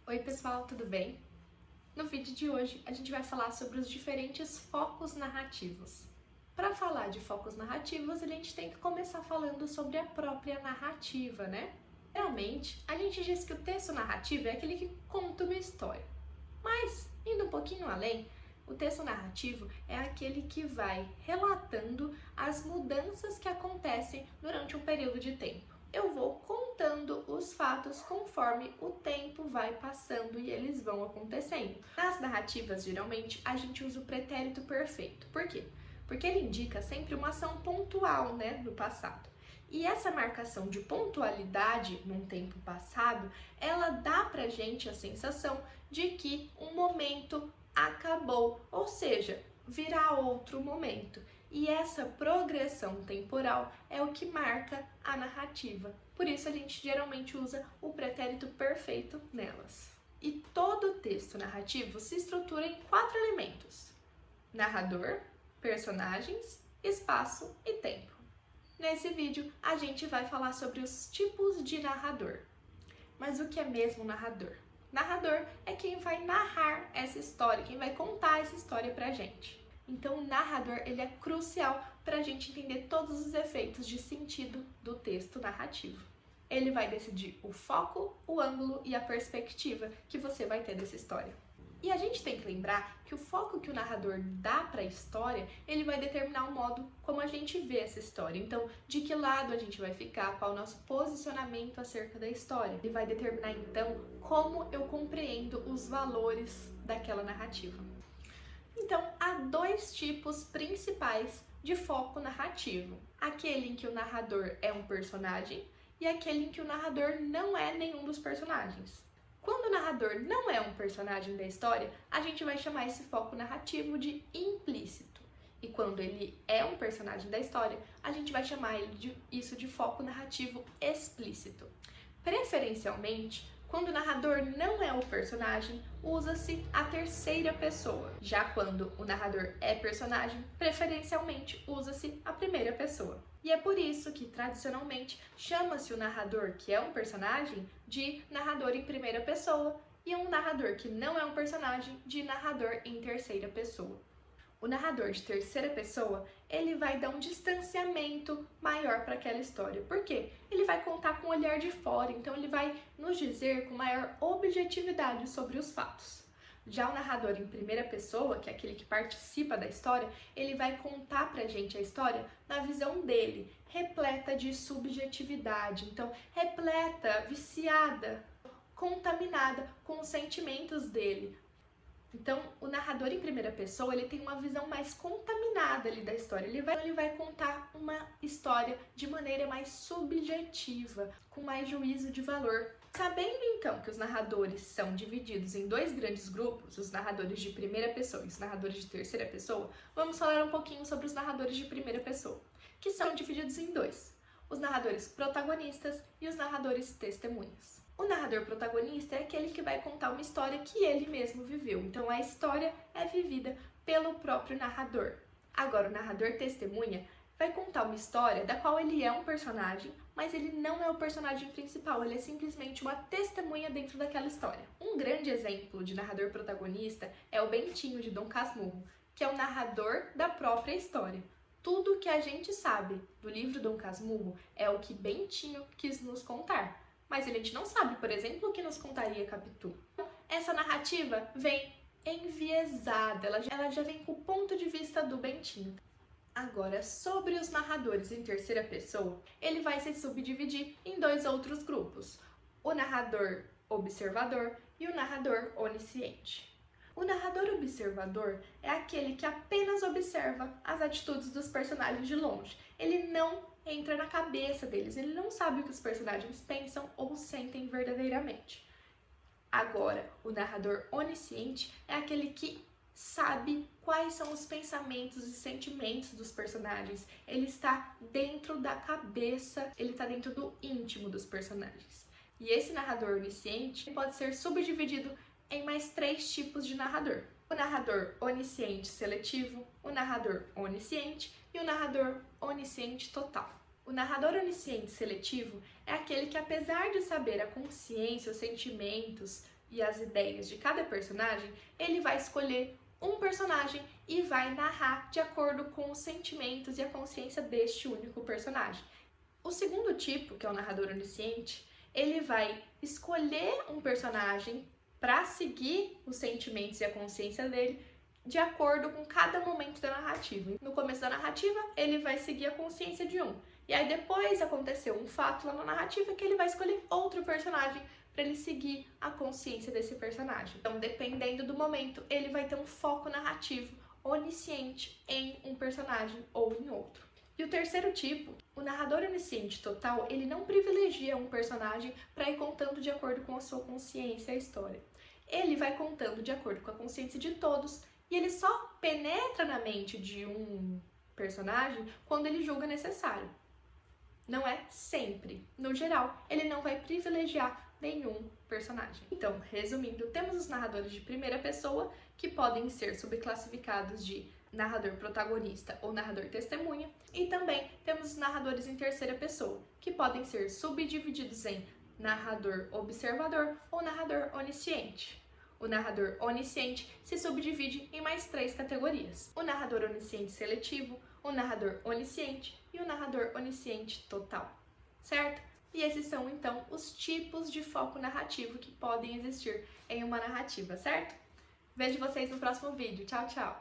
Oi pessoal, tudo bem? No vídeo de hoje a gente vai falar sobre os diferentes focos narrativos. Para falar de focos narrativos, a gente tem que começar falando sobre a própria narrativa, né? Geralmente, a gente diz que o texto narrativo é aquele que conta uma história. Mas, indo um pouquinho além, o texto narrativo é aquele que vai relatando as mudanças que acontecem durante um período de tempo. Eu vou contando os fatos conforme o tempo vai passando e eles vão acontecendo. Nas narrativas, geralmente, a gente usa o pretérito perfeito. Por quê? Porque ele indica sempre uma ação pontual, né, no passado. E essa marcação de pontualidade num tempo passado, ela dá pra gente a sensação de que um momento acabou, ou seja, virá outro momento. E essa progressão temporal é o que marca a narrativa. Por isso a gente geralmente usa o pretérito perfeito nelas. E todo texto narrativo se estrutura em 4 elementos: narrador, personagens, espaço e tempo. Nesse vídeo a gente vai falar sobre os tipos de narrador. Mas o que é mesmo narrador? Narrador é quem vai narrar essa história, quem vai contar essa história pra gente. Então o narrador ele é crucial para a gente entender todos os efeitos de sentido do texto narrativo. Ele vai decidir o foco, o ângulo e a perspectiva que você vai ter dessa história. E a gente tem que lembrar que o foco que o narrador dá para a história, ele vai determinar o modo como a gente vê essa história. Então, de que lado a gente vai ficar, qual o nosso posicionamento acerca da história. Ele vai determinar, então, como eu compreendo os valores daquela narrativa. Então, há 2 tipos principais de foco narrativo. Aquele em que o narrador é um personagem e aquele em que o narrador não é nenhum dos personagens. Quando o narrador não é um personagem da história, a gente vai chamar esse foco narrativo de implícito. E quando ele é um personagem da história, a gente vai chamar isso de foco narrativo explícito. Preferencialmente, quando o narrador não é o personagem, usa-se a terceira pessoa. Já quando o narrador é personagem, preferencialmente usa-se a primeira pessoa. E é por isso que, tradicionalmente, chama-se o narrador que é um personagem de narrador em primeira pessoa e um narrador que não é um personagem de narrador em terceira pessoa. O narrador de terceira pessoa, ele vai dar um distanciamento maior para aquela história. Por quê? Ele vai contar com o olhar de fora, então ele vai nos dizer com maior objetividade sobre os fatos. Já o narrador em primeira pessoa, que é aquele que participa da história, ele vai contar pra gente a história na visão dele, repleta de subjetividade, então repleta, viciada, contaminada com os sentimentos dele. Então, o narrador em primeira pessoa, ele tem uma visão mais contaminada ali da história. Ele vai contar uma história de maneira mais subjetiva, com mais juízo de valor. Sabendo então que os narradores são divididos em 2 grandes grupos, os narradores de primeira pessoa e os narradores de terceira pessoa, vamos falar um pouquinho sobre os narradores de primeira pessoa, que são divididos em 2: os narradores protagonistas e os narradores testemunhas. O narrador protagonista é aquele que vai contar uma história que ele mesmo viveu, então a história é vivida pelo próprio narrador. Agora, o narrador testemunha vai contar uma história da qual ele é um personagem, mas ele não é o personagem principal, ele é simplesmente uma testemunha dentro daquela história. Um grande exemplo de narrador protagonista é o Bentinho de Dom Casmurro, que é o narrador da própria história. Tudo que a gente sabe do livro Dom Casmurro é o que Bentinho quis nos contar. Mas a gente não sabe, por exemplo, o que nos contaria Capitu. Essa narrativa vem enviesada, ela já vem com o ponto de vista do Bentinho. Agora, sobre os narradores em terceira pessoa, ele vai se subdividir em 2 outros grupos: o narrador observador e o narrador onisciente. O narrador observador é aquele que apenas observa as atitudes dos personagens de longe. Ele não entra na cabeça deles, ele não sabe o que os personagens pensam ou sentem verdadeiramente. Agora, o narrador onisciente é aquele que sabe quais são os pensamentos e sentimentos dos personagens. Ele está dentro da cabeça, ele está dentro do íntimo dos personagens. E esse narrador onisciente pode ser subdividido em mais 3 tipos de narrador: o narrador onisciente seletivo, o narrador onisciente e o narrador onisciente total. O narrador onisciente seletivo é aquele que, apesar de saber a consciência, os sentimentos e as ideias de cada personagem, ele vai escolher um personagem e vai narrar de acordo com os sentimentos e a consciência deste único personagem. O segundo tipo, que é o narrador onisciente, ele vai escolher um personagem para seguir os sentimentos e a consciência dele de acordo com cada momento da narrativa. No começo da narrativa, ele vai seguir a consciência de um. E aí depois aconteceu um fato lá na narrativa que ele vai escolher outro personagem para ele seguir a consciência desse personagem. Então, dependendo do momento, ele vai ter um foco narrativo onisciente em um personagem ou em outro. E o terceiro tipo, o narrador onisciente total, ele não privilegia um personagem para ir contando de acordo com a sua consciência a história. Ele vai contando de acordo com a consciência de todos e ele só penetra na mente de um personagem quando ele julga necessário. Não é sempre. No geral, ele não vai privilegiar nenhum personagem. Então, resumindo, temos os narradores de primeira pessoa, que podem ser subclassificados de narrador protagonista ou narrador testemunha, e também temos os narradores em terceira pessoa, que podem ser subdivididos em narrador observador ou narrador onisciente. O narrador onisciente se subdivide em mais 3 categorias: o narrador onisciente seletivo, o narrador onisciente e o narrador onisciente total, certo? E esses são, então, os tipos de foco narrativo que podem existir em uma narrativa, certo? Vejo vocês no próximo vídeo. Tchau, tchau!